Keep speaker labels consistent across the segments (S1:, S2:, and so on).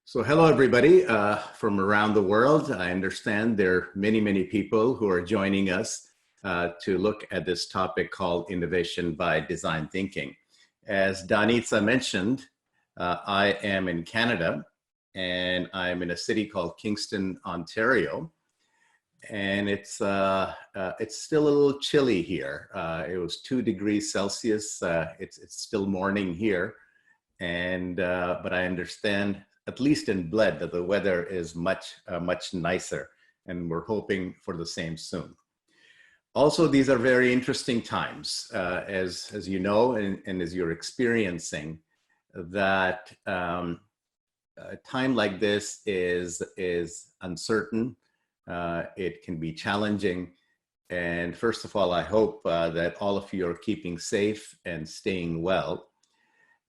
S1: So hello, everybody from around the world. I understand there are many people who are joining us to look at this topic called innovation by design thinking. As Danitza mentioned, I am in Canada and I'm in a city called Kingston, Ontario. And it's still a little chilly here. It was 2 degrees Celsius. It's still morning here. And but I understand, at least in Bled, that the weather is much nicer, and we're hoping for the same soon. Also, these are very interesting times, as you know, and as you're experiencing, that a time like this is uncertain. It can be challenging. And first of all, I hope that all of you are keeping safe and staying well.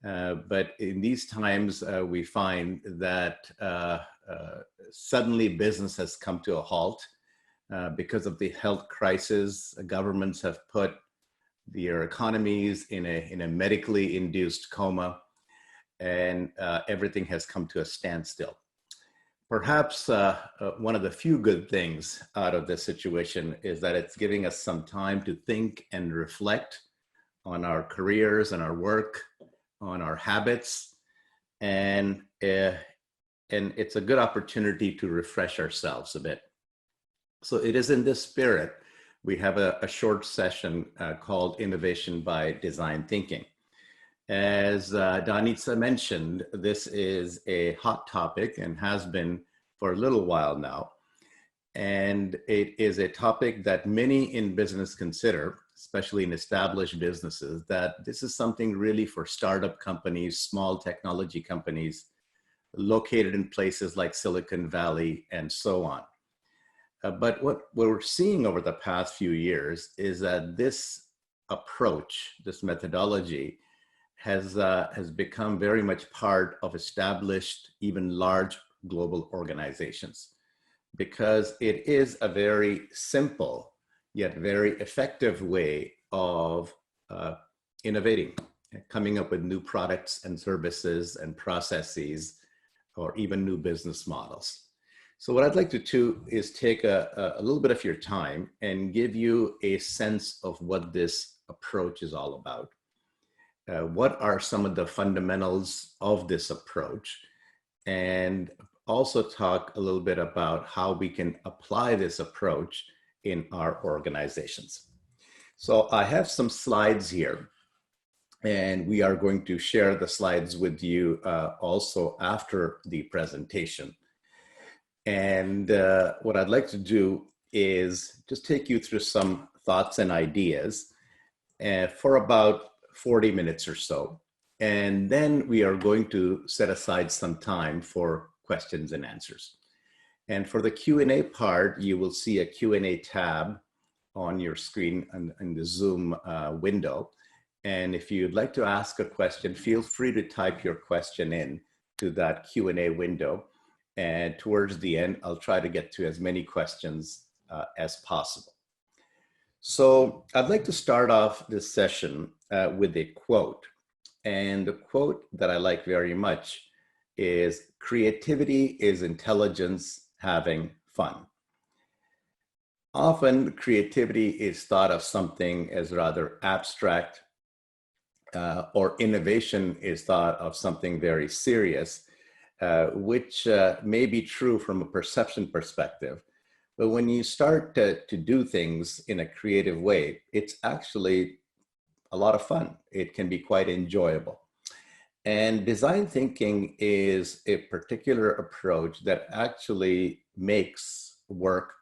S1: But in these times, we find that suddenly business has come to a halt because of the health crisis. Governments have put their economies in a medically induced coma, and everything has come to a standstill. Perhaps one of the few good things out of this situation is that it's giving us some time to think and reflect on our careers and our work, on our habits, and it's a good opportunity to refresh ourselves a bit. So it is in this spirit we have a short session called Innovation by Design Thinking. As Danitza mentioned, this is a hot topic and has been for a little while now. And it is a topic that many in business consider, especially in established businesses, that this is something really for startup companies, small technology companies located in places like Silicon Valley and so on. But what we're seeing over the past few years is that this approach, this methodology, has become very much part of established, even large global organizations, because it is a very simple yet very effective way of innovating, coming up with new products and services and processes, or even new business models. So what I'd like to do is take a little bit of your time and give you a sense of what this approach is all about. What are some of the fundamentals of this approach, and also talk a little bit about how we can apply this approach in our organizations. So I have some slides here, and we are going to share the slides with you also after the presentation. And what I'd like to do is just take you through some thoughts and ideas for about 40 minutes or so. And then we are going to set aside some time for questions and answers. And for the Q&A part, you will see a Q&A tab on your screen in the Zoom window. And if you'd like to ask a question, feel free to type your question in to that Q&A window. And towards the end, I'll try to get to as many questions as possible. So I'd like to start off this session with a quote. And the quote that I like very much is, "Creativity is intelligence having fun." Often creativity is thought of something as rather abstract, or innovation is thought of something very serious, which may be true from a perception perspective. But when you start to do things in a creative way, it's actually a lot of fun. It can be quite enjoyable. And design thinking is a particular approach that actually makes work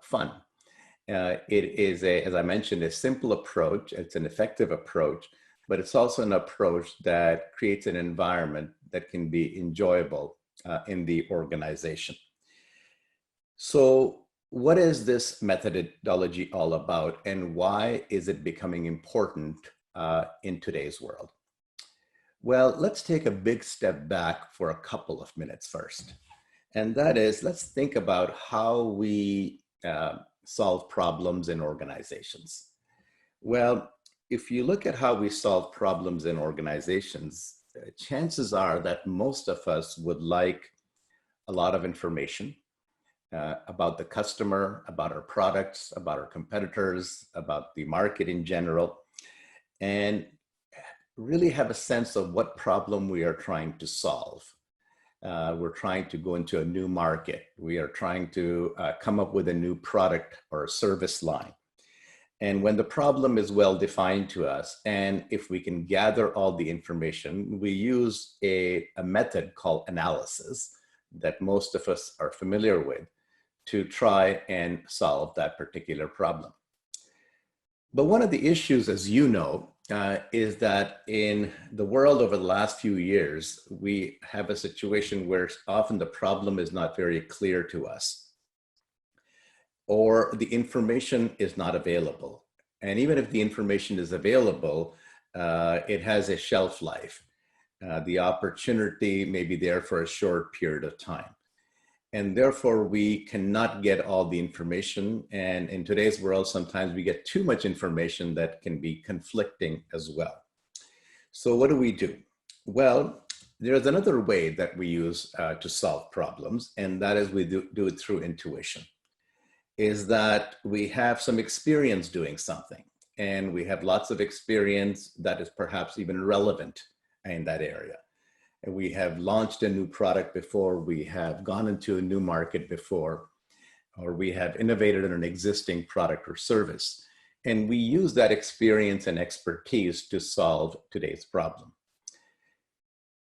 S1: fun. It is, as I mentioned, a simple approach. It's an effective approach, but it's also an approach that creates an environment that can be enjoyable in the organization. So what is this methodology all about, and why is it becoming important in today's world? Well, let's take a big step back for a couple of minutes first. And that is, let's think about how we solve problems in organizations. Well, if you look at how we solve problems in organizations, chances are that most of us would like a lot of information about the customer, about our products, about our competitors, about the market in general, and really have a sense of what problem we are trying to solve. We're trying to go into a new market. We are trying to come up with a new product or a service line. And when the problem is well defined to us, and if we can gather all the information, we use a method called analysis that most of us are familiar with to try and solve that particular problem. But one of the issues, as you know, is that in the world over the last few years, we have a situation where often the problem is not very clear to us, or the information is not available. And even if the information is available, it has a shelf life. The opportunity may be there for a short period of time. And therefore, we cannot get all the information. And in today's world, sometimes we get too much information that can be conflicting as well. So what do? Well, there's another way that we use to solve problems, and that is we do it through intuition. Is that we have some experience doing something, and we have lots of experience that is perhaps even relevant in that area. And we have launched a new product before, we have gone into a new market before, or we have innovated in an existing product or service. And we use that experience and expertise to solve today's problem.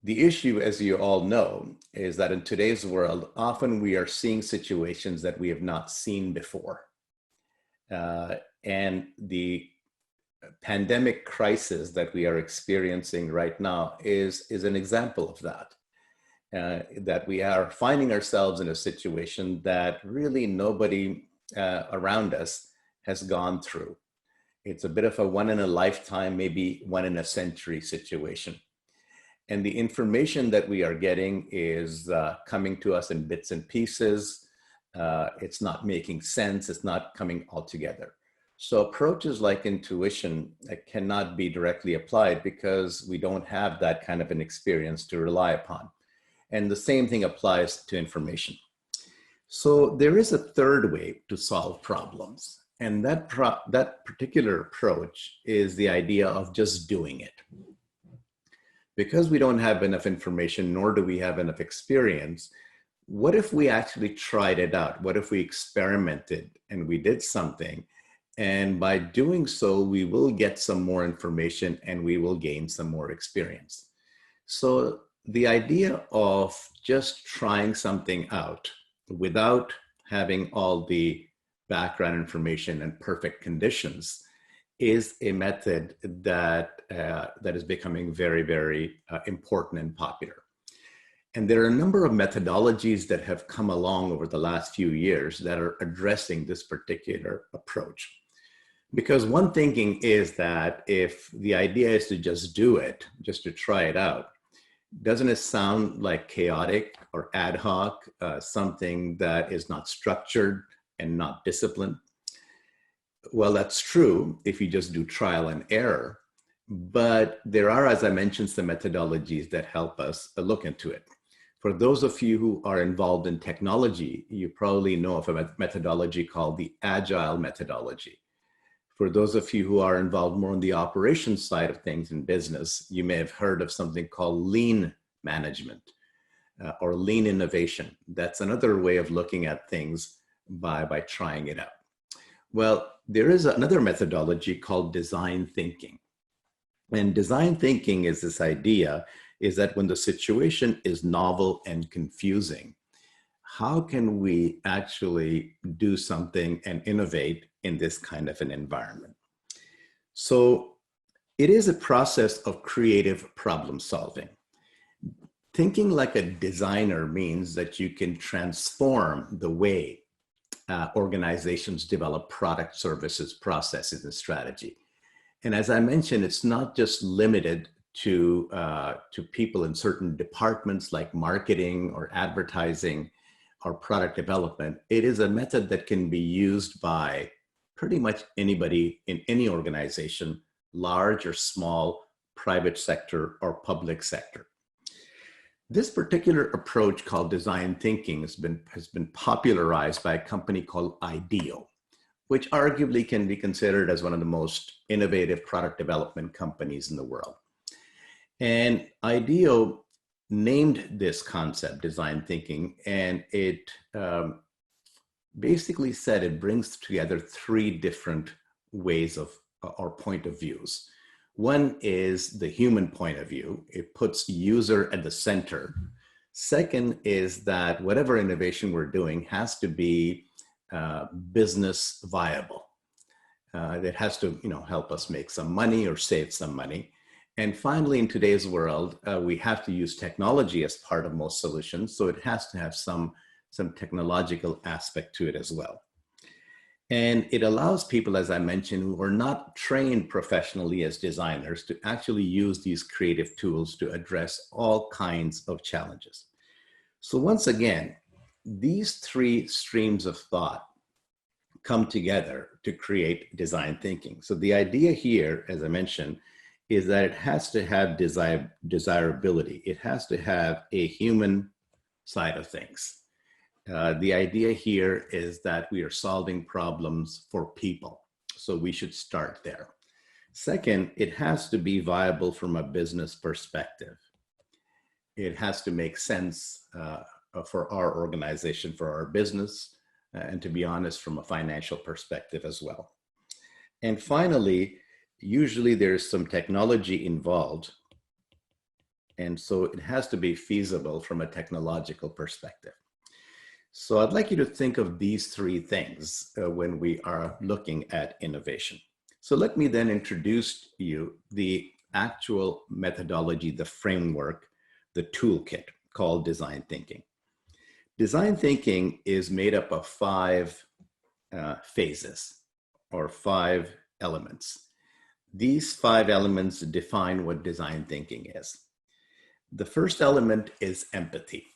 S1: The issue, as you all know, is that in today's world, often we are seeing situations that we have not seen before. And the pandemic crisis that we are experiencing right now is an example of that. That we are finding ourselves in a situation that really nobody around us has gone through. It's a bit of a one in a lifetime, maybe one in a century situation. And the information that we are getting is coming to us in bits and pieces. It's not making sense. It's not coming all together. So approaches like intuition cannot be directly applied because we don't have that kind of an experience to rely upon. And the same thing applies to information. So there is a third way to solve problems. And that particular approach is the idea of just doing it. Because we don't have enough information, nor do we have enough experience, what if we actually tried it out? What if we experimented and we did something? And by doing so, we will get some more information and we will gain some more experience. So the idea of just trying something out without having all the background information and perfect conditions is a method that is becoming very, very important and popular. And there are a number of methodologies that have come along over the last few years that are addressing this particular approach. Because one thinking is that if the idea is to just do it, just to try it out, doesn't it sound like chaotic or ad hoc, something that is not structured and not disciplined? Well, that's true if you just do trial and error, but there are, as I mentioned, some methodologies that help us look into it. For those of you who are involved in technology, you probably know of a methodology called the Agile methodology. For those of you who are involved more on the operations side of things in business, you may have heard of something called lean management or lean innovation. That's another way of looking at things by trying it out. Well, there is another methodology called design thinking. And design thinking is this idea is that when the situation is novel and confusing, how can we actually do something and innovate in this kind of an environment? So it is a process of creative problem solving. Thinking like a designer means that you can transform the way organizations develop product, services, processes, and strategy. And as I mentioned, it's not just limited to people in certain departments like marketing or advertising or product development. It is a method that can be used by pretty much anybody in any organization, large or small, private sector, or public sector. This particular approach called design thinking has been popularized by a company called IDEO, which arguably can be considered as one of the most innovative product development companies in the world. And IDEO named this concept design thinking, and it basically said it brings together three different ways of or point of views. One is the human point of view. It puts user at the center. Second is that whatever innovation we're doing has to be business viable. It has to, help us make some money or save some money. And finally, in today's world, we have to use technology as part of most solutions. So it has to have some technological aspect to it as well. And it allows people, as I mentioned, who are not trained professionally as designers to actually use these creative tools to address all kinds of challenges. So once again, these three streams of thought come together to create design thinking. So the idea here, as I mentioned, is that it has to have desirability. It has to have a human side of things. The idea here is that we are solving problems for people. So we should start there. Second, it has to be viable from a business perspective. It has to make sense for our organization, for our business, and to be honest, from a financial perspective as well. And finally, usually there's some technology involved. And so it has to be feasible from a technological perspective. So I'd like you to think of these three things when we are looking at innovation. So let me then introduce you the actual methodology, the framework, the toolkit called design thinking. Design thinking is made up of 5 phases or 5 elements. These 5 elements define what design thinking is. The first element is empathy.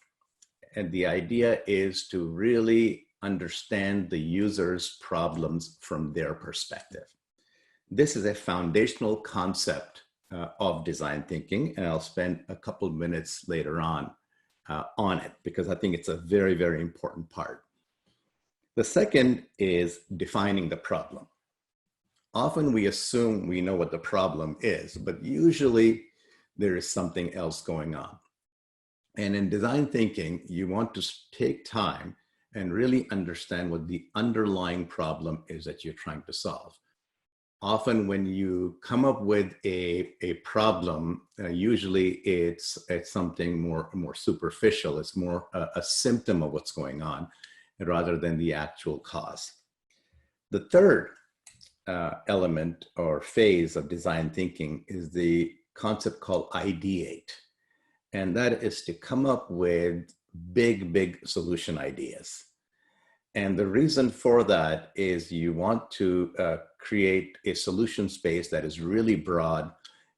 S1: And the idea is to really understand the user's problems from their perspective. This is a foundational concept of design thinking, and I'll spend a couple of minutes later on it because I think it's a very, very important part. The second is defining the problem. Often we assume we know what the problem is, but usually there is something else going on. And in design thinking, you want to take time and really understand what the underlying problem is that you're trying to solve. Often when you come up with a problem, usually it's something more superficial. It's more a symptom of what's going on rather than the actual cause. The third element or phase of design thinking is the concept called ideate. And that is to come up with big solution ideas. And the reason for that is you want to create a solution space that is really broad.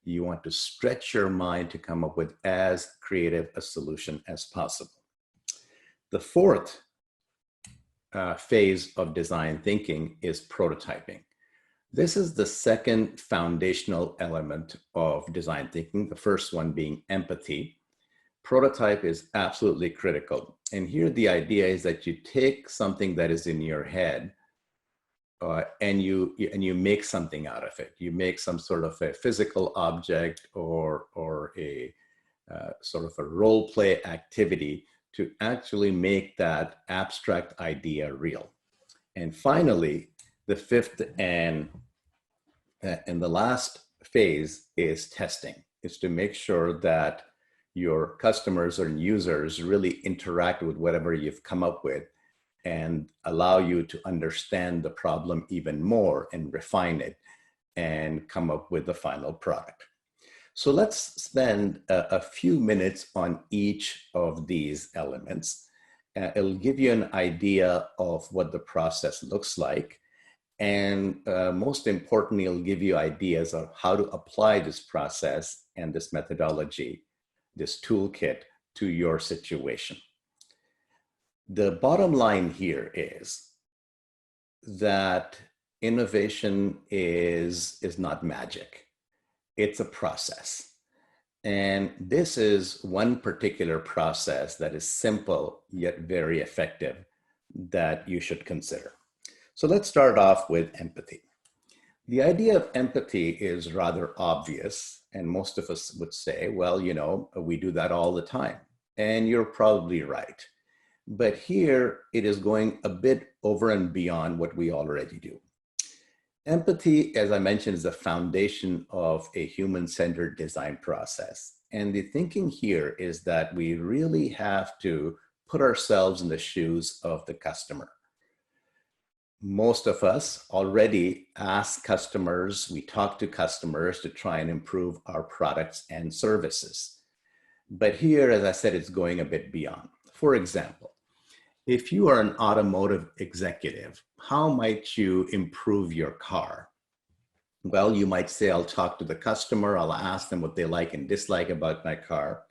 S1: You want to stretch your mind to come up with as creative a solution as possible. The fourth phase of design thinking is prototyping. This is the second foundational element of design thinking, the first one being empathy. Prototype is absolutely critical. And here the idea is that you take something that is in your head and you make something out of it. You make some sort of a physical object or a sort of a role play activity to actually make that abstract idea real. And finally, the fifth and the last phase is testing. Is to make sure that your customers or users really interact with whatever you've come up with and allow you to understand the problem even more and refine it and come up with the final product. So let's spend a few minutes on each of these elements. It'll give you an idea of what the process looks like. And most importantly, it'll give you ideas of how to apply this process and this methodology, this toolkit, to your situation. The bottom line here is that innovation is not magic. it's a process. And this is one particular process that is simple yet very effective that you should consider. So let's start off with empathy. The idea of empathy is rather obvious, and most of us would say, well, you know, we do that all the time. And you're probably right. But here it is going a bit over and beyond what we already do. Empathy, as I mentioned, is the foundation of a human-centered design process. And the thinking here is that we really have to put ourselves in the shoes of the customer. Most of us already ask customers, we talk to customers to try and improve our products and services. But here, as I said, it's going a bit beyond. For example, if you are an automotive executive, how might you improve your car? Well, you might say, I'll talk to the customer, I'll ask them what they like and dislike about my car.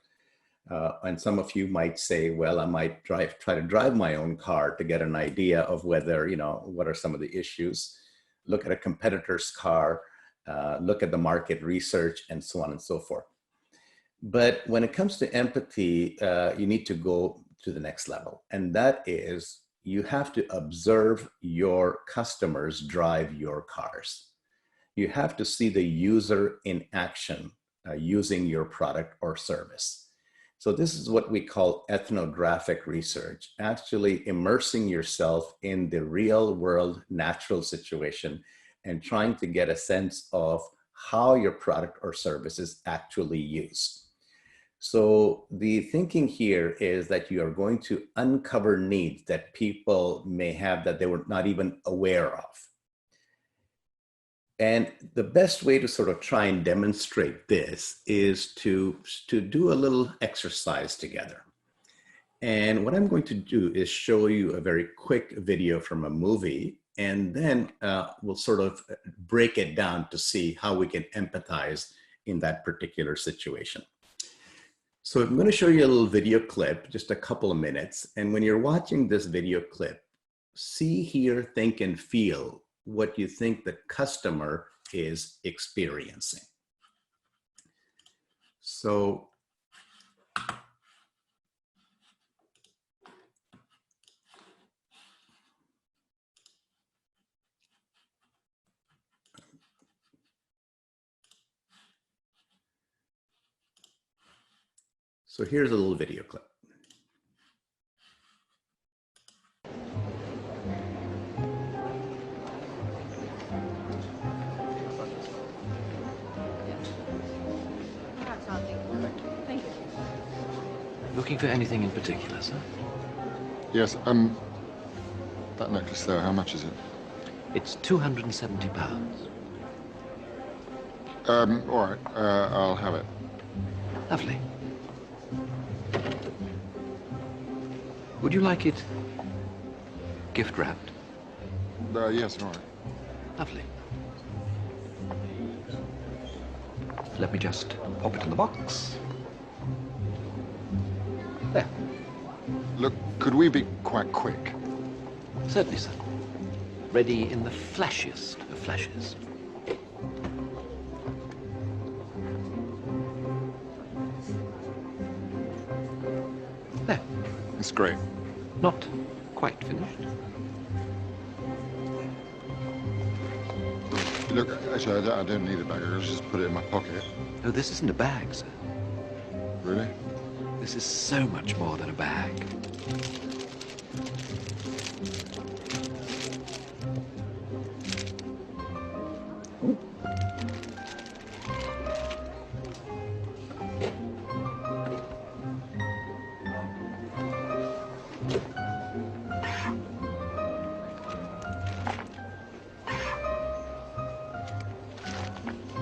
S1: And some of you might say, well, I might try to drive my own car to get an idea of whether, you know, what are some of the issues, look at a competitor's car, look at the market research, and so on and so forth. But when it comes to empathy, you need to go to the next level. And that is, you have to observe your customers drive your cars. You have to see the user in action using your product or service. So this is what we call ethnographic research, actually immersing yourself in the real world natural situation and trying to get a sense of how your product or service is actually used. So the thinking here is that you are going to uncover needs that people may have that they were not even aware of. And the best way to sort of try and demonstrate this is to do a little exercise together. And what I'm going to do is show you a very quick video from a movie, and then we'll sort of break it down to see how we can empathize in that particular situation. So I'm going to show you a little video clip, just a couple of minutes. And when you're watching this video clip, see, hear, think, and feel what you think the customer is experiencing. So here's a little video clip.
S2: Looking for anything in particular, sir?
S3: Yes, that necklace there, how much is it?
S2: It's £270.
S3: All right, I'll have it.
S2: Lovely. Would you like it gift wrapped?
S3: Yes, all right.
S2: Lovely. Let me just pop it in the box. There.
S3: Look, could we be quite quick?
S2: Certainly, sir. Ready in the flashiest of flashes. There.
S3: It's great.
S2: Not quite finished.
S3: Look, actually, I don't need a bag. I'll just put it in my pocket.
S2: Oh, this isn't a bag, sir.
S3: Really?
S2: This is so much more than a bag.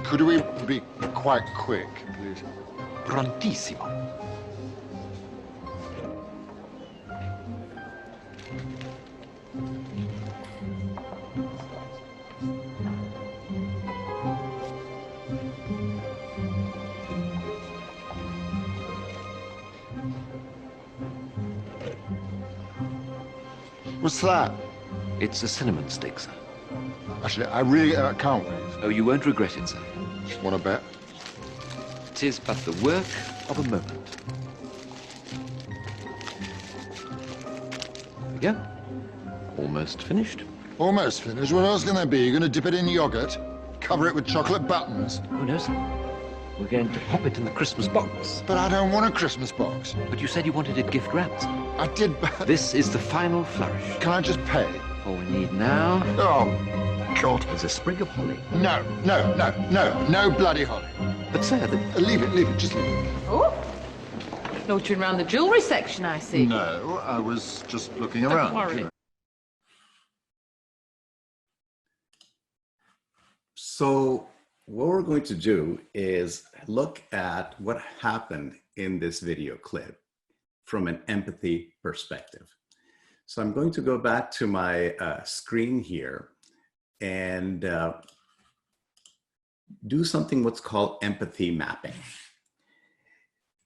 S3: Could we be quite quick, please?
S2: Prontissimo.
S3: What's that?
S2: It's a cinnamon stick, sir.
S3: Actually, I really can't wait.
S2: Oh, you won't regret it, sir.
S3: Want to bet?
S2: is but the work of a moment. There we go. Almost finished.
S3: Almost finished. What else can there be? You're going to dip it in yogurt? Cover it with chocolate buttons?
S2: Who knows? We're going to pop it in the Christmas box.
S3: But I don't want a Christmas box.
S2: But you said you wanted it gift wrapped.
S3: I did, but...
S2: This is the final flourish.
S3: Can I just pay?
S2: All we need now
S3: Oh, God.
S2: is a sprig of holly.
S3: No, no, no, no, no bloody holly.
S2: But sir,
S3: Leave it, just leave it.
S4: Oh, loitering around the jewellery section, I see.
S3: No, I was just looking
S4: Don't
S3: around.
S4: worry.
S1: So what we're going to do is look at what happened in this video clip from an empathy perspective. So I'm going to go back to my screen here and do something what's called empathy mapping.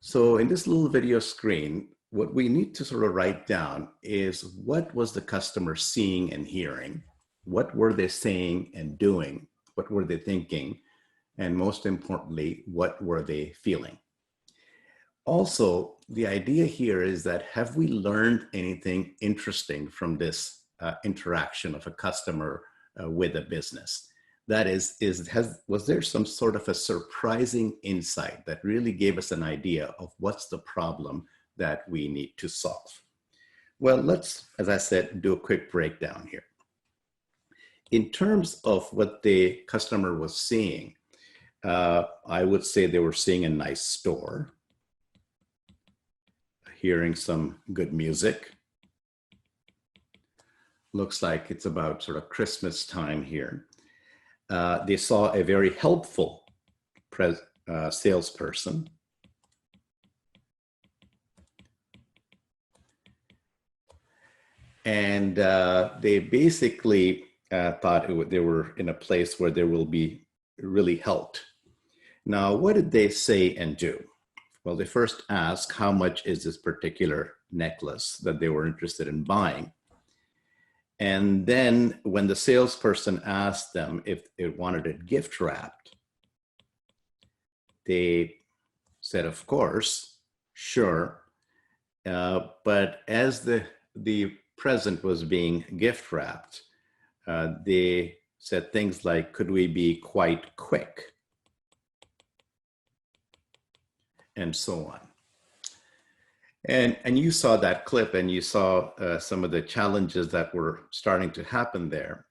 S1: So in this little video screen, what we need to sort of write down is what was the customer seeing and hearing? What were they saying and doing? What were they thinking? And most importantly, what were they feeling? Also, the idea here is that have we learned anything interesting from this interaction of a customer with a business? That is was there some sort of a surprising insight that really gave us an idea of what's the problem that we need to solve? Well, let's, as I said, do a quick breakdown here. In terms of what the customer was seeing, I would say they were seeing a nice store, hearing some good music. Looks like it's about sort of Christmas time here. They saw a very helpful salesperson. And they basically thought they were in a place where they will be really helped. Now, what did they say and do? Well, they first asked how much is this particular necklace that they were interested in buying. And then when the salesperson asked them if they wanted it gift wrapped, they said, of course, sure. But as the present was being gift wrapped, they said things like, could we be quite quick? And so on. And you saw that clip and you saw some of the challenges that were starting to happen there.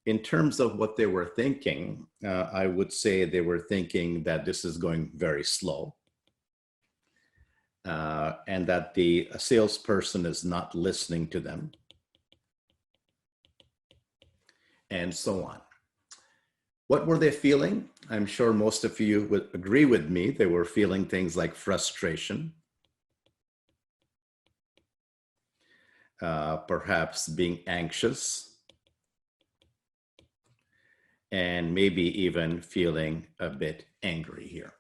S1: In terms of what they were thinking, I would say they were thinking that this is going very slow and that the salesperson is not listening to them and so on. What were they feeling? I'm sure most of you would agree with me. They were feeling things like frustration, perhaps being anxious, and maybe even feeling a bit angry here.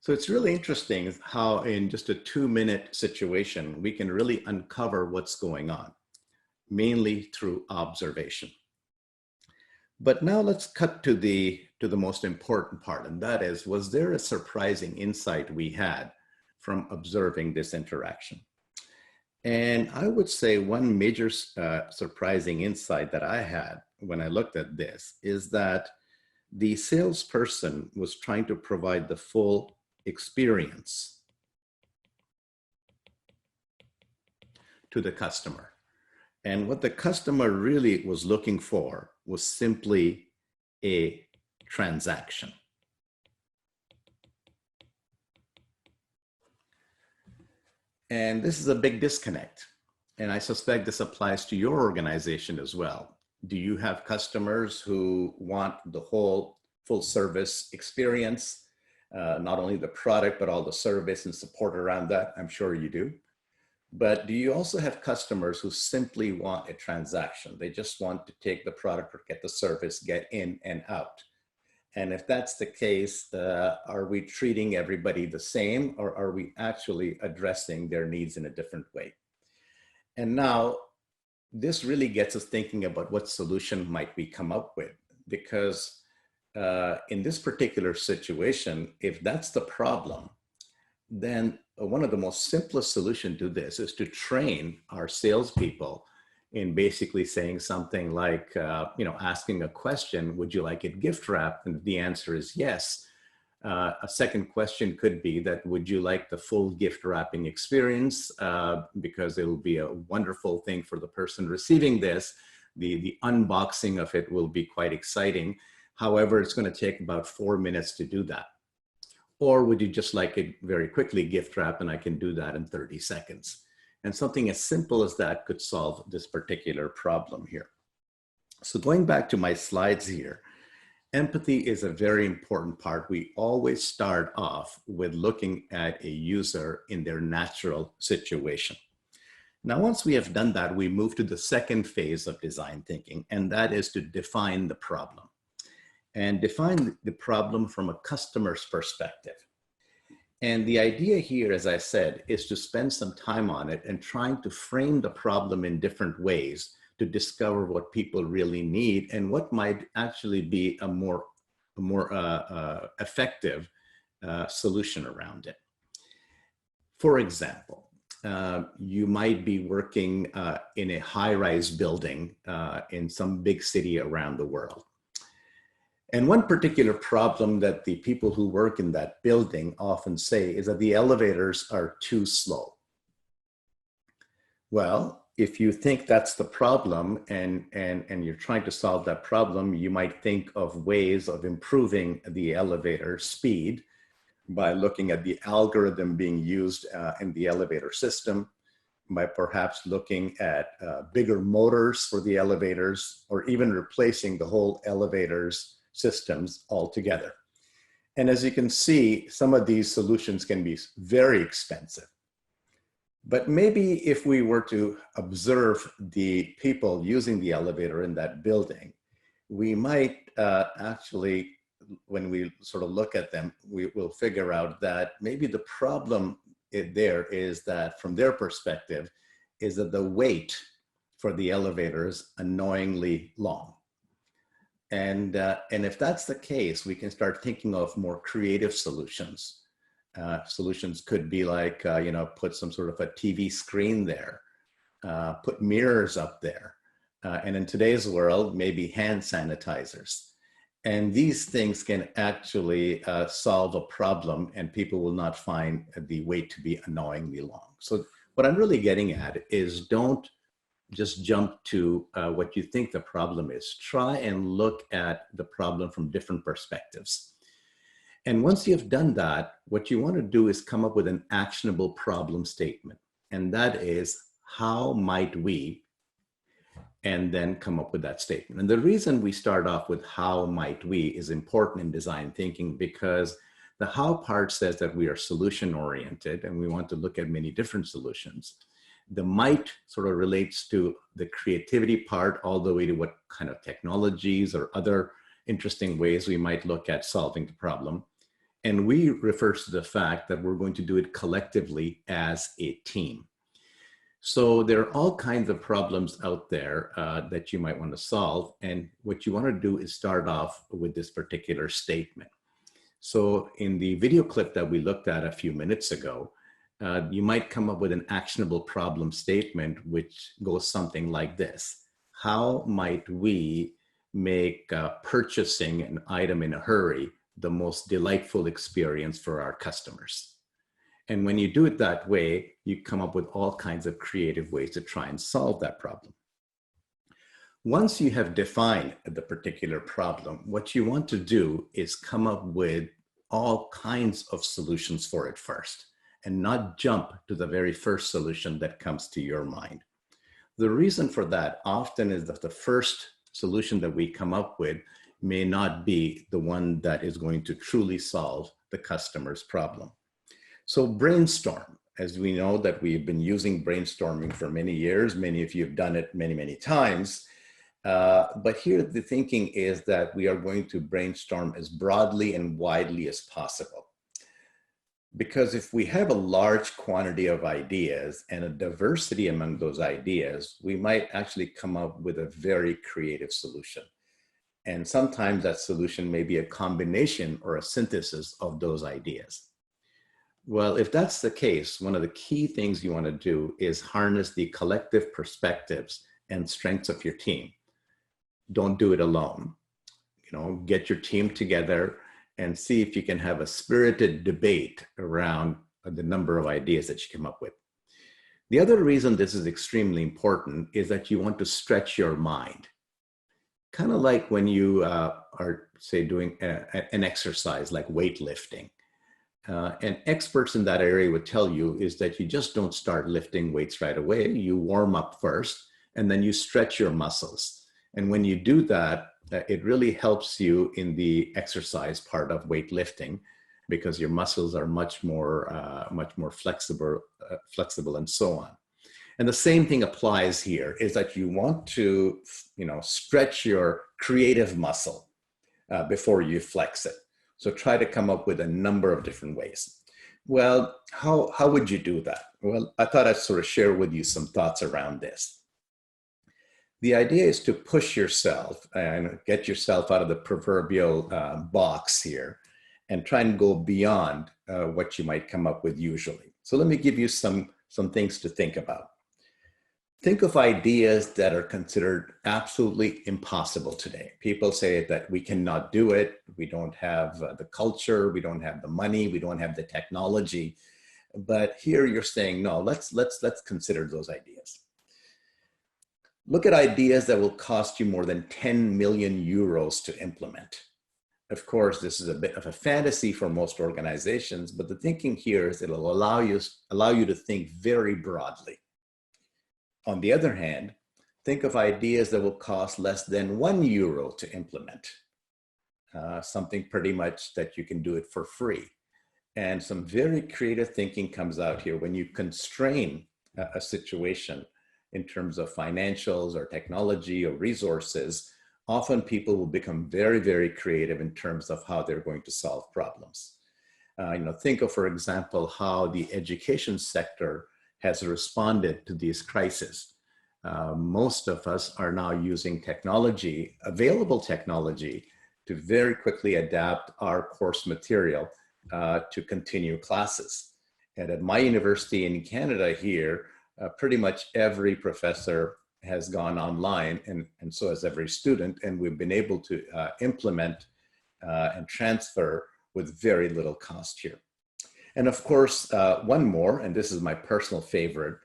S1: So it's really interesting how in just a 2-minute situation, we can really uncover what's going on, mainly through observation. But now let's cut to the most important part, and that is, was there a surprising insight we had from observing this interaction? And I would say one major surprising insight that I had when I looked at this is that the salesperson was trying to provide the full experience to the customer. And what the customer really was looking for was simply a transaction. And this is a big disconnect. And I suspect this applies to your organization as well. Do you have customers who want the whole full service experience, not only the product, but all the service and support around that? I'm sure you do. But do you also have customers who simply want a transaction? They just want to take the product or get the service, get in and out. And if that's the case, are we treating everybody the same, or are we actually addressing their needs in a different way? And now this really gets us thinking about what solution might we come up with, because in this particular situation, if that's the problem, then one of the most simplest solution to this is to train our salespeople in basically saying something like, asking a question, would you like it gift wrapped? And if the answer is yes. A second question could be that, would you like the full gift wrapping experience? Because it will be a wonderful thing for the person receiving this. The unboxing of it will be quite exciting. However, it's going to take about 4 minutes to do that. Or would you just like it very quickly gift wrapped, and I can do that in 30 seconds? And something as simple as that could solve this particular problem here. So going back to my slides here, empathy is a very important part. We always start off with looking at a user in their natural situation. Now, once we have done that, we move to the second phase of design thinking, and that is to define the problem. And define the problem from a customer's perspective. And the idea here, as I said, is to spend some time on it and trying to frame the problem in different ways to discover what people really need and what might actually be a more effective solution around it. For example, you might be working in a high-rise building in some big city around the world. And one particular problem that the people who work in that building often say is that the elevators are too slow. Well, if you think that's the problem and you're trying to solve that problem, you might think of ways of improving the elevator speed by looking at the algorithm being used in the elevator system, by perhaps looking at bigger motors for the elevators, or even replacing the whole elevators systems altogether. And as you can see, some of these solutions can be very expensive. But maybe if we were to observe the people using the elevator in that building, we might actually, when we sort of look at them, we will figure out that maybe the problem there is that, from their perspective, is that the wait for the elevator is annoyingly long. And if that's the case, we can start thinking of more creative solutions. Solutions could be like, put some sort of a TV screen there, put mirrors up there. And in today's world, maybe hand sanitizers. And these things can actually solve a problem, and people will not find the wait to be annoyingly long. So what I'm really getting at is, don't just jump to what you think the problem is. Try and look at the problem from different perspectives. And once you've done that, what you want to do is come up with an actionable problem statement. And that is, how might we, and then come up with that statement. And the reason we start off with how might we is important in design thinking, because the how part says that we are solution oriented and we want to look at many different solutions. The might sort of relates to the creativity part, all the way to what kind of technologies or other interesting ways we might look at solving the problem. And we refers to the fact that we're going to do it collectively as a team. So there are all kinds of problems out there that you might want to solve. And what you want to do is start off with this particular statement. So in the video clip that we looked at a few minutes ago, you might come up with an actionable problem statement, which goes something like this. How might we make purchasing an item in a hurry the most delightful experience for our customers? And when you do it that way, you come up with all kinds of creative ways to try and solve that problem. Once you have defined the particular problem, what you want to do is come up with all kinds of solutions for it first, and not jump to the very first solution that comes to your mind. The reason for that often is that the first solution that we come up with may not be the one that is going to truly solve the customer's problem. So brainstorm, as we know that we've been using brainstorming for many years, many of you have done it many, many times. But here the thinking is that we are going to brainstorm as broadly and widely as possible. Because if we have a large quantity of ideas and a diversity among those ideas, we might actually come up with a very creative solution. And sometimes that solution may be a combination or a synthesis of those ideas. Well, if that's the case, one of the key things you want to do is harness the collective perspectives and strengths of your team. Don't do it alone. Get your team together and see if you can have a spirited debate around the number of ideas that you come up with. The other reason this is extremely important is that you want to stretch your mind. Kind of like when you are, say, doing an exercise like weightlifting. And experts in that area would tell you is that you just don't start lifting weights right away. You warm up first, and then you stretch your muscles. And when you do that, it really helps you in the exercise part of weightlifting because your muscles are much more flexible and so on. And the same thing applies here is that you want to, stretch your creative muscle before you flex it. So try to come up with a number of different ways. Well, how would you do that? Well, I thought I'd sort of share with you some thoughts around this. The idea is to push yourself and get yourself out of the proverbial box here and try and go beyond what you might come up with usually. So let me give you some things to think about. Think of ideas that are considered absolutely impossible today. People say that we cannot do it. We don't have the culture. We don't have the money. We don't have the technology. But here you're saying, no, let's consider those ideas. Look at ideas that will cost you more than 10 million euros to implement. Of course, this is a bit of a fantasy for most organizations, but the thinking here is it'll allow you to think very broadly. On the other hand, think of ideas that will cost less than €1 to implement. Something pretty much that you can do it for free. And some very creative thinking comes out here when you constrain a situation in terms of financials or technology or resources. Often people will become very, very creative in terms of how they're going to solve problems. Think of, for example, how the education sector has responded to these crises. Most of us are now using technology, available technology, to very quickly adapt our course material to continue classes. And at my university in Canada here, pretty much every professor has gone online, and so has every student, and we've been able to implement and transfer with very little cost here. And of course, one more, and this is my personal favorite,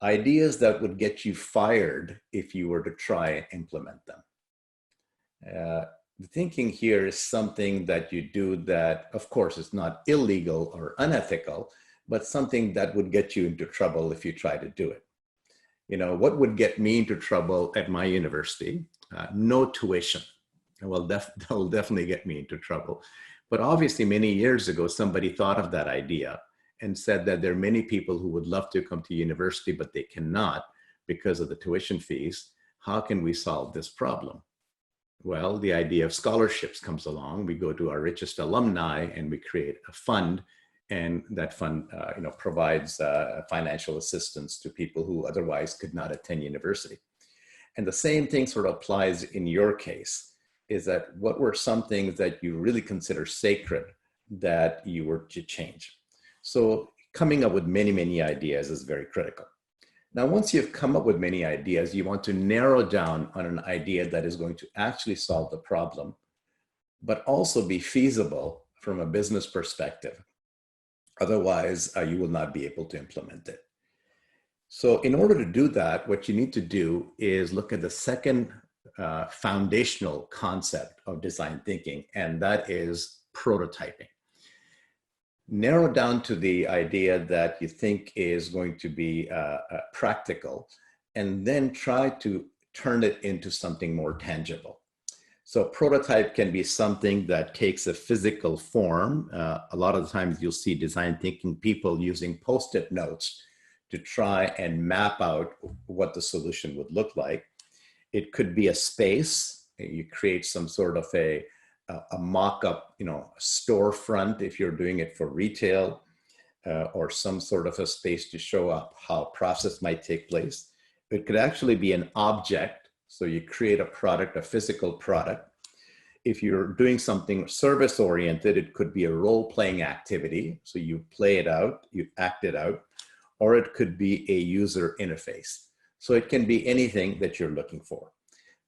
S1: ideas that would get you fired if you were to try and implement them. The thinking here is something that you do that, of course, is not illegal or unethical, but something that would get you into trouble if you try to do it. What would get me into trouble at my university? No tuition. Well, that will definitely get me into trouble. But obviously, many years ago, somebody thought of that idea and said that there are many people who would love to come to university, but they cannot because of the tuition fees. How can we solve this problem? Well, the idea of scholarships comes along. We go to our richest alumni and we create a fund, and that fund provides financial assistance to people who otherwise could not attend university. And the same thing sort of applies in your case. Is that what were some things that you really consider sacred that you were to change? So coming up with many, many ideas is very critical. Now, once you've come up with many ideas, you want to narrow down on an idea that is going to actually solve the problem, but also be feasible from a business perspective. Otherwise, you will not be able to implement it. So in order to do that, what you need to do is look at the second foundational concept of design thinking, and that is prototyping. Narrow down to the idea that you think is going to be practical, and then try to turn it into something more tangible. So prototype can be something that takes a physical form. A lot of the times you'll see design thinking people using Post-it notes to try and map out what the solution would look like. It could be a space. You create some sort of a mock-up, storefront if you're doing it for retail, or some sort of a space to show up how a process might take place. It could actually be an object. So you create a product, a physical product. if you're doing something service-oriented, it could be a role-playing activity. So you play it out, you act it out, or it could be a user interface. So it can be anything that you're looking for.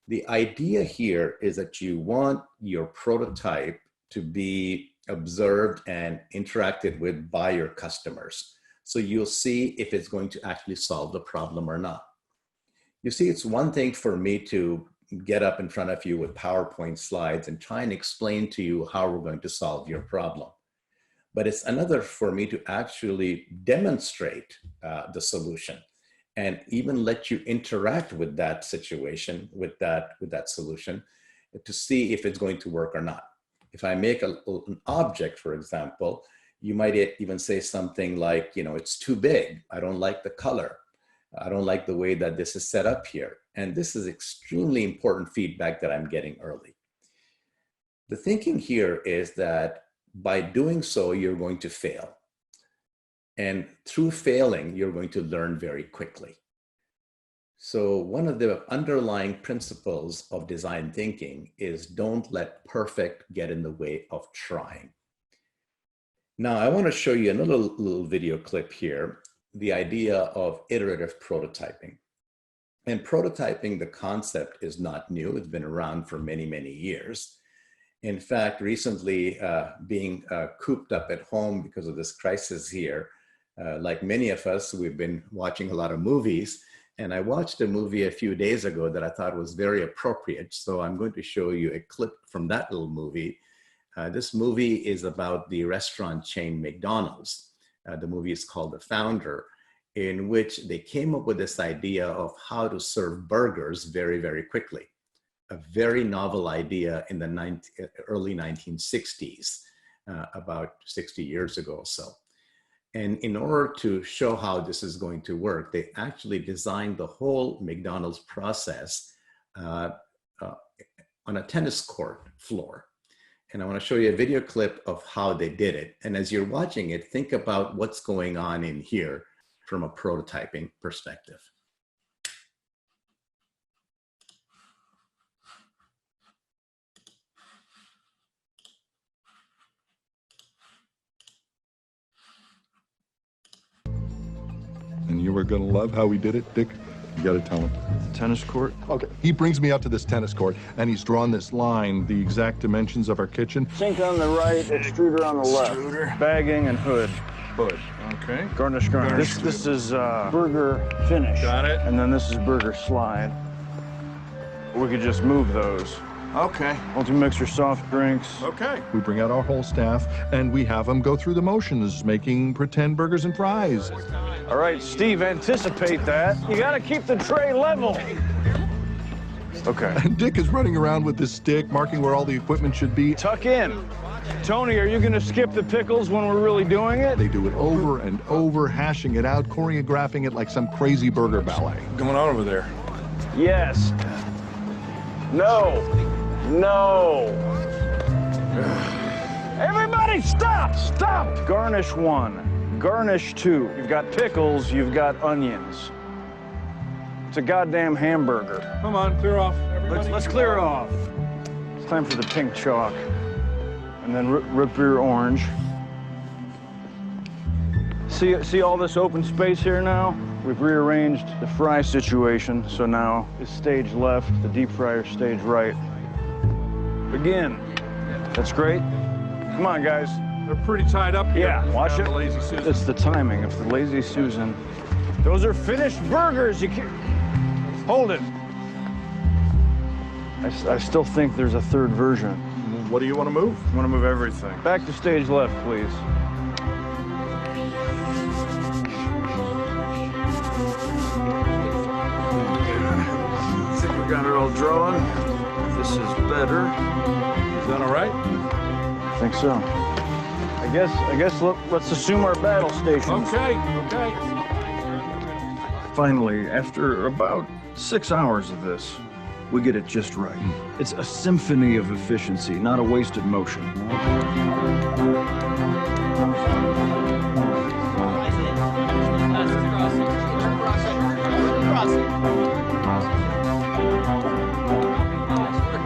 S1: The idea here is that you want your prototype to be observed and interacted with by your customers. So you'll see if it's going to actually solve the problem or not. You see, it's one thing for me to get up in front of you with PowerPoint slides and try and explain to you how we're going to solve your problem. But it's another for me to actually demonstrate the solution and even let you interact with that situation, with that solution, to see if it's going to work or not. If I make an object, for example, you might even say something like, you know, it's too big. I don't like the color. I don't like the way that this is set up here. And this is extremely important feedback that I'm getting early. The thinking here is that by doing so, you're going to fail. And through failing, you're going to learn very quickly. So one of the underlying principles of design thinking is don't let perfect get in the way of trying. Now, I want to show you another little video clip here, the idea of iterative prototyping. And prototyping, the concept is not new. It's been around for many, many years. In fact, recently being cooped up at home because of this crisis here, like many of us, we've been watching a lot of movies. And I watched a movie a few days ago that I thought was very appropriate. So I'm going to show you a clip from that little movie. This movie is about the restaurant chain McDonald's. The movie is called The Founder, in which they came up with this idea of how to serve burgers very, very quickly. A very novel idea in the early 1960s, about 60 years ago or so. And in order to show how this is going to work, they actually designed the whole McDonald's process on a tennis court floor. And I want to show you a video clip of how they did it. And as you're watching it, think about what's going on in here from a prototyping perspective.
S3: And you were going to love how we did it, Dick? You got to tell him.
S5: Tennis court?
S3: Okay. He brings me out to this tennis court, and he's drawn this line, the exact dimensions of our kitchen.
S5: Sink on the right, extruder on the left.
S6: Extruder.
S5: Bagging and hood.
S6: Hood. Okay.
S5: Garnish. This is burger finish.
S6: Got it.
S5: And then this is burger slide. We could just move those.
S6: Okay.
S5: Multi-mixer soft drinks.
S6: Okay.
S3: We bring out our whole staff, and we have them go through the motions, making pretend burgers and fries.
S5: All right, Steve, anticipate that. You gotta keep the tray level. Okay.
S3: And Dick is running around with this stick, marking where all the equipment should be.
S5: Tuck in. Tony, are you gonna skip the pickles when we're really doing it?
S3: They do it over and over, hashing it out, choreographing it like some crazy burger ballet.
S6: What's going on over there?
S5: Yes. No. No. Everybody stop! Stop! Garnish 1. Garnish 2. You've got pickles, you've got onions. It's a goddamn hamburger.
S6: Come on, clear off. Everybody.
S5: Let's clear off. It's time for the pink chalk. And then rip your orange. See all this open space here now? We've rearranged the fry situation, so now it's stage left, the deep fryer stage right. Begin. That's great. Come on, guys.
S6: They're pretty tied up here.
S5: Yeah, watch it.
S6: The Lazy Susan.
S5: It's the timing of the Lazy Susan. Those are finished burgers. You can't... Hold it. I still think there's a third version.
S6: What do you want to move?
S5: I want to move everything. Back to stage left, please. I think we got it all drawn. This is better.
S6: Is that all right?
S5: I think so. I guess let's assume our battle station.
S6: Okay.
S5: Finally, after about 6 hours of this, we get it just right. It's a symphony of efficiency, not a wasted motion.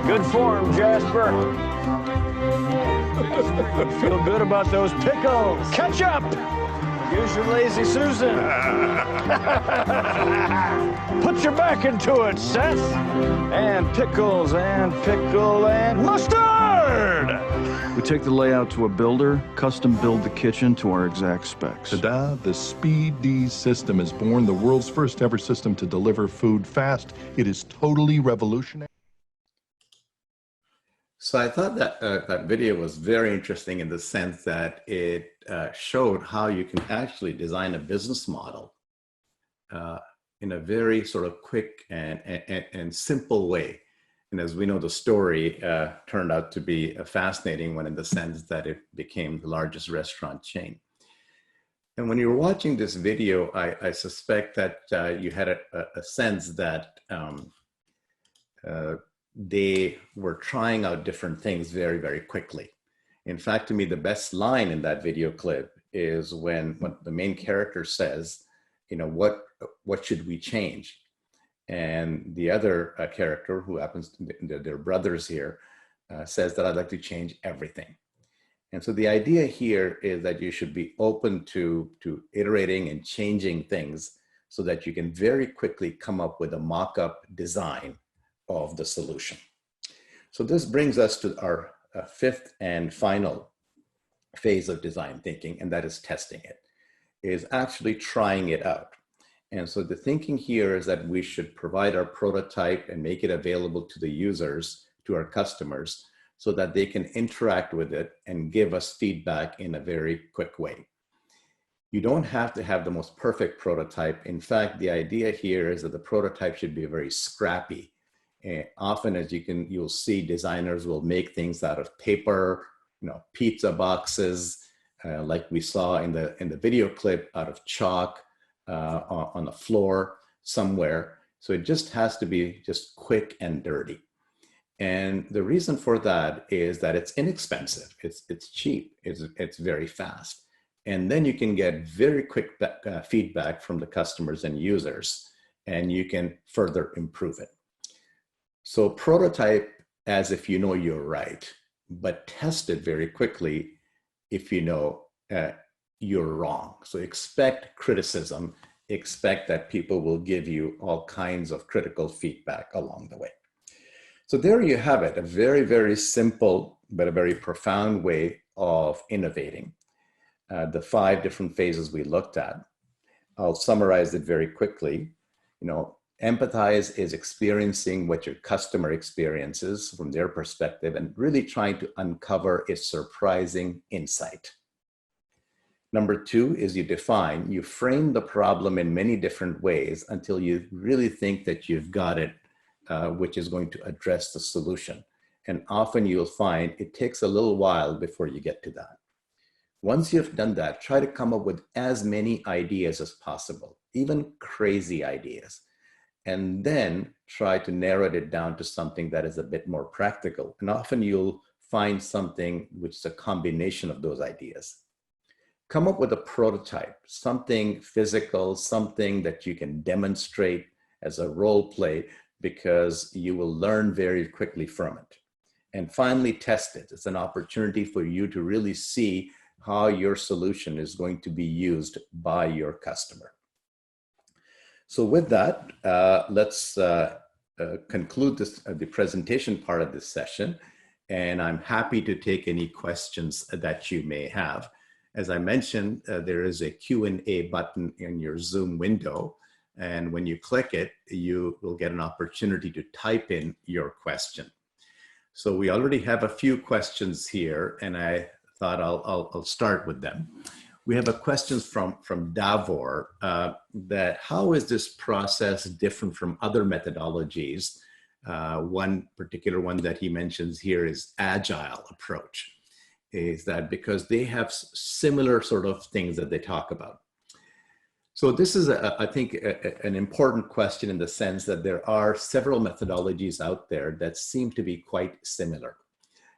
S5: Good form, Jasper. Feel good about those pickles. Ketchup! Use your lazy Susan. Put your back into it, Seth. And pickles and pickle and mustard! We take the layout to a builder, custom build the kitchen to our exact specs.
S3: Ta-da! The Speed D system is born, the world's first ever system to deliver food fast. It is totally revolutionary.
S1: So I thought that that video was very interesting in the sense that it showed how you can actually design a business model in a very sort of quick and simple way. And as we know, the story turned out to be a fascinating one in the sense that it became the largest restaurant chain. And when you were watching this video, I suspect that you had a sense that they were trying out different things very, very quickly. In fact, to me, the best line in that video clip is when the main character says, you know, what should we change? And the other character, who happens to be, they're brothers here, says that I'd like to change everything. And so the idea here is that you should be open to iterating and changing things so that you can very quickly come up with a mock-up design of the solution. So this brings us to our fifth and final phase of design thinking, and that is testing it, is actually trying it out. And so the thinking here is that we should provide our prototype and make it available to the users, to our customers, so that they can interact with it and give us feedback in a very quick way. You don't have to have the most perfect prototype. In fact, the idea here is that the prototype should be very scrappy. Often, as you'll see, designers will make things out of paper, you know, pizza boxes, like we saw in the video clip, out of chalk on the floor somewhere. So it just has to be just quick and dirty. And the reason for that is that it's inexpensive, it's cheap, it's very fast. And then you can get very quick feedback from the customers and users, and you can further improve it. So prototype as if you know you're right, but test it very quickly if you know you're wrong. So expect criticism, expect that people will give you all kinds of critical feedback along the way. So there you have it, a very, very simple, but a very profound way of innovating. The 5 different phases we looked at. I'll summarize it very quickly. You know, empathize is experiencing what your customer experiences from their perspective and really trying to uncover a surprising insight. Number 2 is you define, you frame the problem in many different ways until you really think that you've got it, which is going to address the solution. And often you'll find it takes a little while before you get to that. Once you've done that, try to come up with as many ideas as possible, even crazy ideas. And then try to narrow it down to something that is a bit more practical. And often you'll find something which is a combination of those ideas. Come up with a prototype, something physical, something that you can demonstrate as a role play, because you will learn very quickly from it. And finally, test it. It's an opportunity for you to really see how your solution is going to be used by your customer. So with that, let's conclude the presentation part of this session. And I'm happy to take any questions that you may have. As I mentioned, there is a Q&A button in your Zoom window. And when you click it, you will get an opportunity to type in your question. So we already have a few questions here, and I thought I'll start with them. We have a question from Davor that how is this process different from other methodologies? One particular one that he mentions here is agile approach. Is that because they have similar sort of things that they talk about? So this is, I think, an important question in the sense that there are several methodologies out there that seem to be quite similar.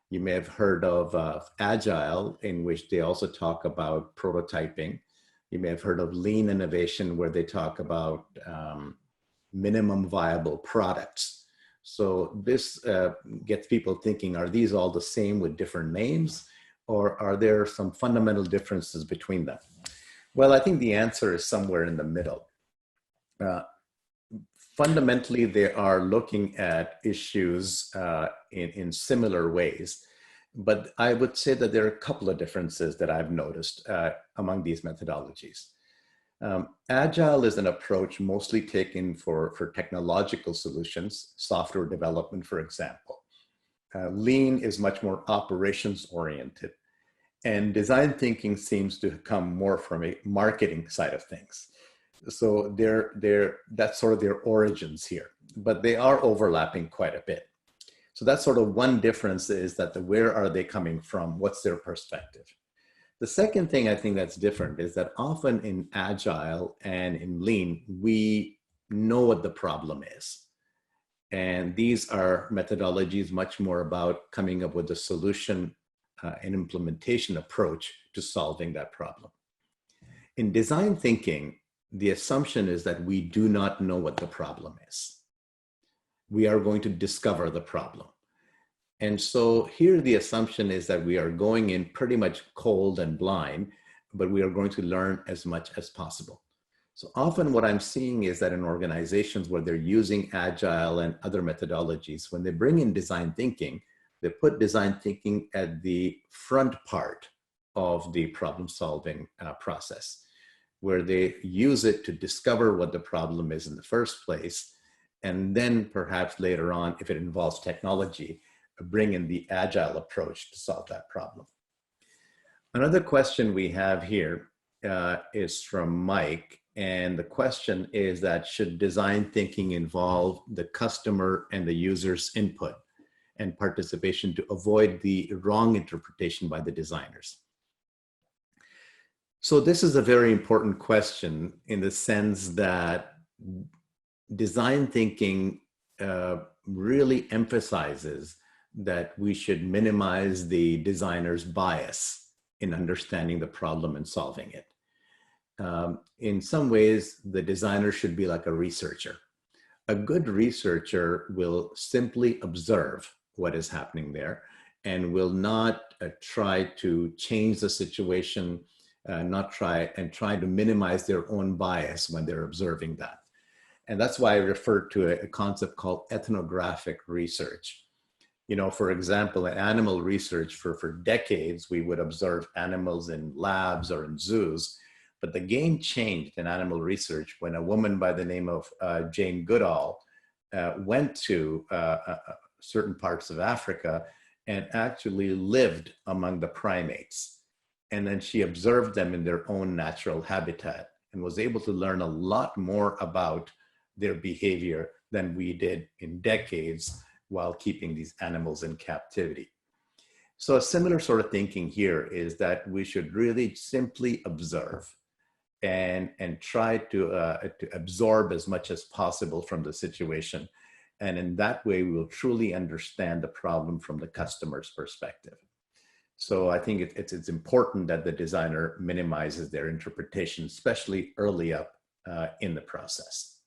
S1: You may have heard of Agile, in which they also talk about prototyping. You may have heard of Lean Innovation, where they talk about minimum viable products. So this gets people thinking, are these all the same with different names, or are there some fundamental differences between them? Well, I think the answer is somewhere in the middle. Fundamentally, they are looking at issues in similar ways. But I would say that there are a couple of differences that I've noticed among these methodologies. Agile is an approach mostly taken for technological solutions, software development, for example. Lean is much more operations oriented. And design thinking seems to come more from a marketing side of things. So that's sort of their origins here, but they are overlapping quite a bit. So that's sort of one difference, is that where are they coming from? What's their perspective? The second thing I think that's different is that often in Agile and in Lean, we know what the problem is. And these are methodologies much more about coming up with a solution and implementation approach to solving that problem. In design thinking, the assumption is that we do not know what the problem is. We are going to discover the problem. And so here the assumption is that we are going in pretty much cold and blind, but we are going to learn as much as possible. So often what I'm seeing is that in organizations where they're using Agile and other methodologies, when they bring in design thinking, they put design thinking at the front part of the problem-solving process, where they use it to discover what the problem is in the first place, and then perhaps later on, if it involves technology, bring in the Agile approach to solve that problem. Another question we have here is from Mike, and the question is that should design thinking involve the customer and the user's input and participation to avoid the wrong interpretation by the designers? So this is a very important question in the sense that design thinking really emphasizes that we should minimize the designer's bias in understanding the problem and solving it. In some ways, the designer should be like a researcher. A good researcher will simply observe what is happening there and will not try to change the situation, try to minimize their own bias when they're observing that. And that's why I refer to a concept called ethnographic research. You know, for example, in animal research, for decades, we would observe animals in labs or in zoos, but the game changed in animal research when a woman by the name of Jane Goodall went to certain parts of Africa and actually lived among the primates. And then she observed them in their own natural habitat and was able to learn a lot more about their behavior than we did in decades while keeping these animals in captivity. So a similar sort of thinking here is that we should really simply observe and try to absorb as much as possible from the situation. And in that way, we will truly understand the problem from the customer's perspective. So I think it's important that the designer minimizes their interpretation, especially early up in the process.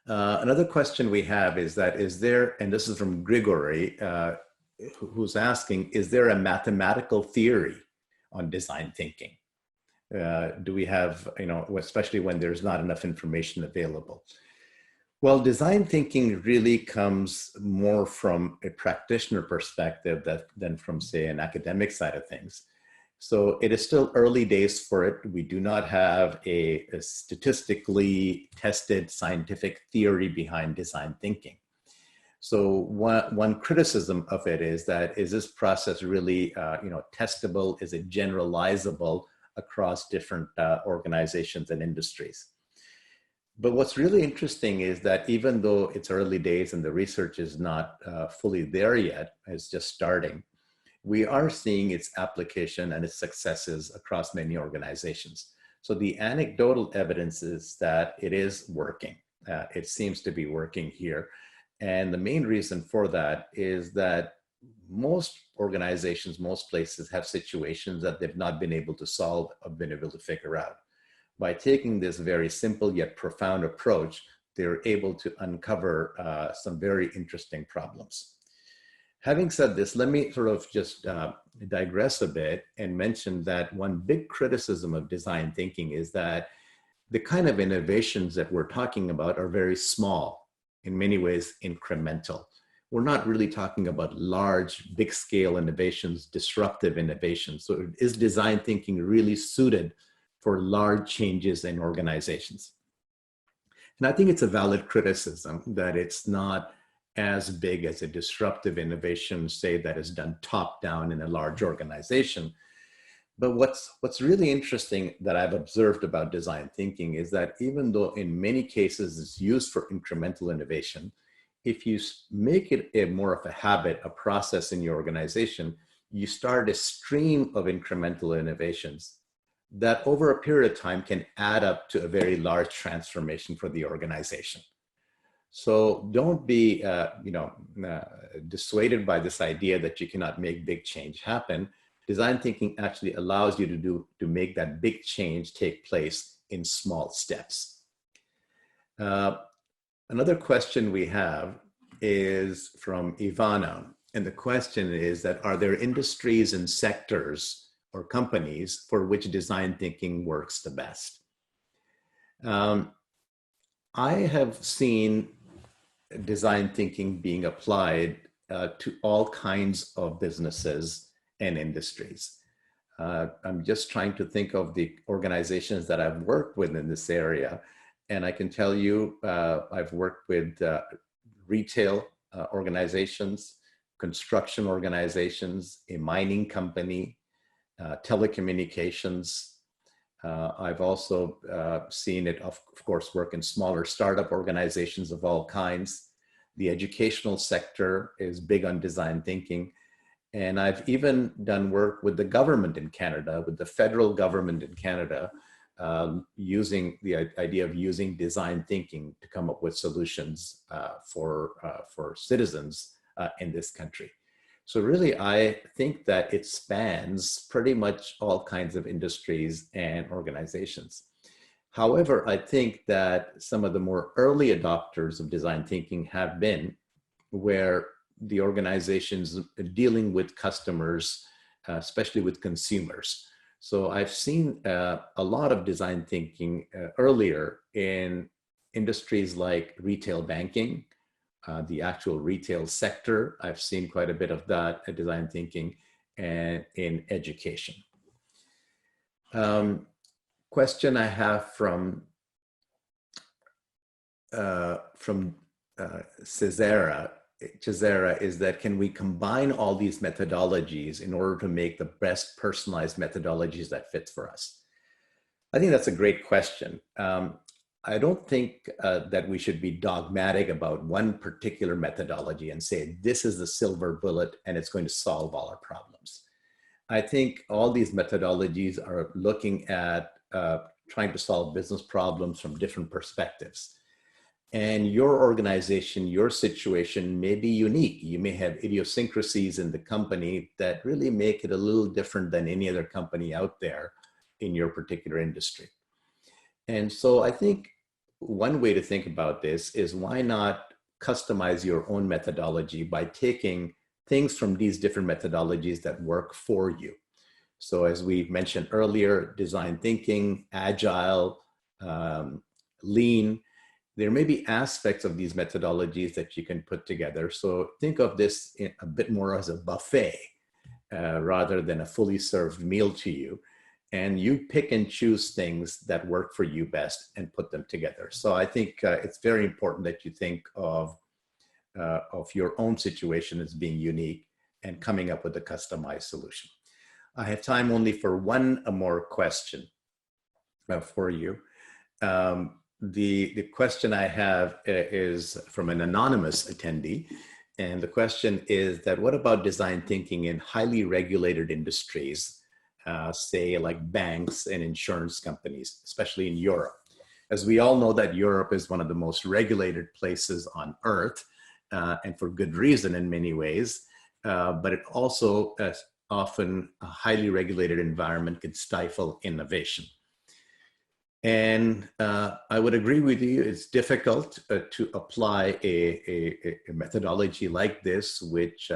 S1: Another question we have is that, and this is from Grigory, who's asking, is there a mathematical theory on design thinking? Do we have, especially when there's not enough information available? Well, design thinking really comes more from a practitioner perspective than from, say, an academic side of things. So it is still early days for it. We do not have a statistically tested scientific theory behind design thinking. So one criticism of it is that, is this process really testable? Is it generalizable across different organizations and industries? But what's really interesting is that even though it's early days and the research is not fully there yet, it's just starting, we are seeing its application and its successes across many organizations. So the anecdotal evidence is that it is working. It seems to be working here. And the main reason for that is that most organizations, most places have situations that they've not been able to solve or been able to figure out. By taking this very simple yet profound approach, they're able to uncover some very interesting problems. Having said this, let me sort of just digress a bit and mention that one big criticism of design thinking is that the kind of innovations that we're talking about are very small, in many ways incremental. We're not really talking about large, big scale innovations, disruptive innovations. So is design thinking really suited for large changes in organizations? And I think it's a valid criticism that it's not as big as a disruptive innovation, say, that is done top down in a large organization. But what's really interesting that I've observed about design thinking is that even though in many cases it's used for incremental innovation, if you make it a more of a habit, a process in your organization, you start a stream of incremental innovations that over a period of time can add up to a very large transformation for the organization. So don't be dissuaded by this idea that you cannot make big change happen. Design thinking actually allows you to make that big change take place in small steps. Another question we have is from Ivana. And the question is that, are there industries and sectors or companies for which design thinking works the best? I have seen design thinking being applied to all kinds of businesses and industries. I'm just trying to think of the organizations that I've worked with in this area. And I can tell you, I've worked with retail organizations, construction organizations, a mining company, telecommunications. I've also seen it, of course, work in smaller startup organizations of all kinds. The educational sector is big on design thinking. And I've even done work with the government in Canada, with the federal government in Canada, using the idea of using design thinking to come up with solutions for citizens in this country. So really, I think that it spans pretty much all kinds of industries and organizations. However, I think that some of the more early adopters of design thinking have been where the organizations dealing with customers, especially with consumers. So I've seen a lot of design thinking earlier in industries like retail banking, the actual retail sector. I've seen quite a bit of that design thinking, and in education. Question I have from Cesara is that, can we combine all these methodologies in order to make the best personalized methodologies that fits for us? I think that's a great question. I don't think that we should be dogmatic about one particular methodology and say, this is the silver bullet and it's going to solve all our problems. I think all these methodologies are looking at trying to solve business problems from different perspectives. And your organization, your situation may be unique. You may have idiosyncrasies in the company that really make it a little different than any other company out there in your particular industry. And so I think one way to think about this is, why not customize your own methodology by taking things from these different methodologies that work for you. So as we mentioned earlier, design thinking, agile, lean, there may be aspects of these methodologies that you can put together. So think of this a bit more as a buffet rather than a fully served meal to you. And you pick and choose things that work for you best and put them together. So I think it's very important that you think of your own situation as being unique and coming up with a customized solution. I have time only for one more question for you. The question I have is from an anonymous attendee. And the question is that, what about design thinking in highly regulated industries, say like banks and insurance companies, especially in Europe? As we all know that Europe is one of the most regulated places on earth, and for good reason in many ways, but it also often a highly regulated environment can stifle innovation. And I would agree with you, it's difficult to apply a methodology like this, which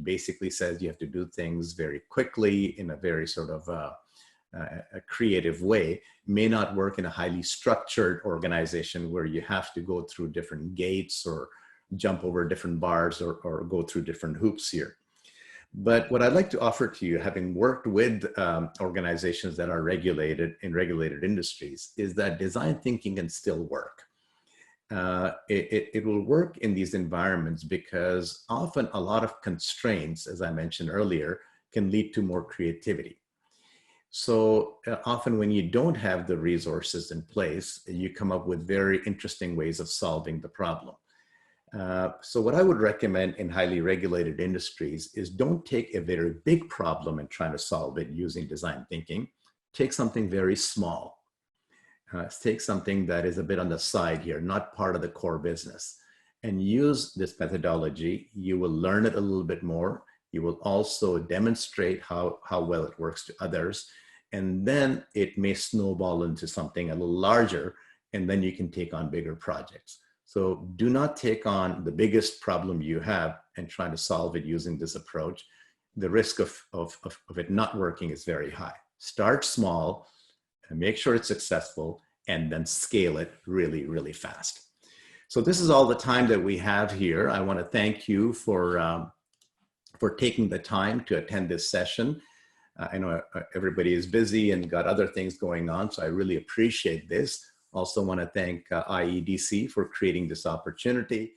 S1: basically says you have to do things very quickly in a very sort of a creative way. May not work in a highly structured organization where you have to go through different gates or jump over different bars or go through different hoops here. But what I'd like to offer to you, having worked with organizations that are regulated in regulated industries, is that design thinking can still work. It will work in these environments because often a lot of constraints, as I mentioned earlier, can lead to more creativity. So often when you don't have the resources in place, you come up with very interesting ways of solving the problem. So what I would recommend in highly regulated industries is don't take a very big problem and try to solve it using design thinking. Take something very small. Take something that is a bit on the side here, not part of the core business, and use this methodology. You will learn it a little bit more. You will also demonstrate how well it works to others. And then it may snowball into something a little larger, and then you can take on bigger projects. So do not take on the biggest problem you have and try to solve it using this approach. The risk of it not working is very high. Start small, and make sure it's successful, and then scale it really, really fast. So this is all the time that we have here. I want to thank you for taking the time to attend this session. I know everybody is busy and got other things going on, so I really appreciate this. Also want to thank IEDC for creating this opportunity.